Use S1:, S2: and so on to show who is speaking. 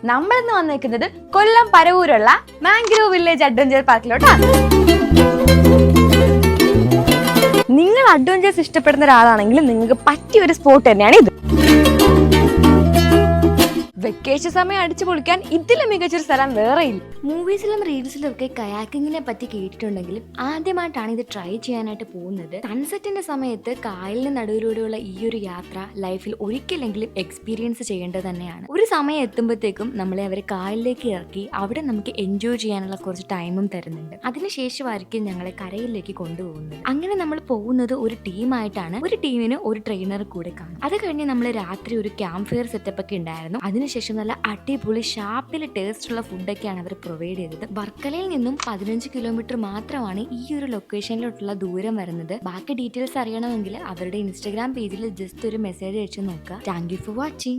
S1: നമ്മളിന്ന് വന്നിരിക്കുന്നത് കൊല്ലം പരവൂരുള്ള mangrove village adventure പാർക്കിലോട്ടാണ്. നിങ്ങൾ അഡ്വഞ്ചേഴ്സ് ഇഷ്ടപ്പെടുന്ന ഒരാളാണെങ്കിൽ നിങ്ങൾക്ക് പറ്റിയ ഒരു സ്പോട്ട് തന്നെയാണ് ഇത്. വെക്കേഷൻ സമയം അടിച്ചു പൊളിക്കാൻ ഇതിലും മികച്ചൊരു സ്ഥലം വേറെയില്ല.
S2: മൂവീസിലും റീൽസിലും ഒക്കെ കയാക്കിങ്ങിനെ പറ്റി കേട്ടിട്ടുണ്ടെങ്കിലും ആദ്യമായിട്ടാണ് ഇത് ട്രൈ ചെയ്യാനായിട്ട് പോകുന്നത്. സൺസെറ്റിന്റെ സമയത്ത് കായലിന് നടുവിലൂടെയുള്ള ഈ ഒരു യാത്ര ലൈഫിൽ ഒരിക്കലെങ്കിലും എക്സ്പീരിയൻസ് ചെയ്യേണ്ടത് തന്നെയാണ്. ഒരു സമയം എത്തുമ്പോഴത്തേക്കും നമ്മളെ അവർ കായലിലേക്ക് ഇറക്കി അവിടെ നമുക്ക് എൻജോയ് ചെയ്യാനുള്ള കുറച്ച് ടൈമും തരുന്നുണ്ട്. അതിനുശേഷമായിരിക്കും ഞങ്ങളെ കരയിലേക്ക് കൊണ്ടുപോകുന്നത്. അങ്ങനെ നമ്മൾ പോകുന്നത് ഒരു ടീമായിട്ടാണ്. ഒരു ടീമിന് ഒരു ട്രെയിനർ കൂടെ കാണും. അത് കഴിഞ്ഞ് നമ്മൾ രാത്രി ഒരു ക്യാമ്പ് ഫയർ സെറ്റപ്പ് ഒക്കെ ഉണ്ടായിരുന്നു. അതിനുശേഷം നല്ല അടിപൊളി ഷാപ്പിൽ ടേസ്റ്റുള്ള ഫുഡൊക്കെയാണ് അവർ പ്രൊവൈഡ് ചെയ്തത്. വർക്കലയിൽ നിന്നും 15 കിലോമീറ്റർ മാത്രമാണ് ഈ ഒരു ലൊക്കേഷനിലോട്ടുള്ള ദൂരം വരുന്നത്. ബാക്കി ഡീറ്റെയിൽസ് അറിയണമെങ്കിൽ അവരുടെ ഇൻസ്റ്റാഗ്രാം പേജിൽ ജസ്റ്റ് ഒരു മെസ്സേജ് അയച്ചു നോക്കുക. Thank you for watching.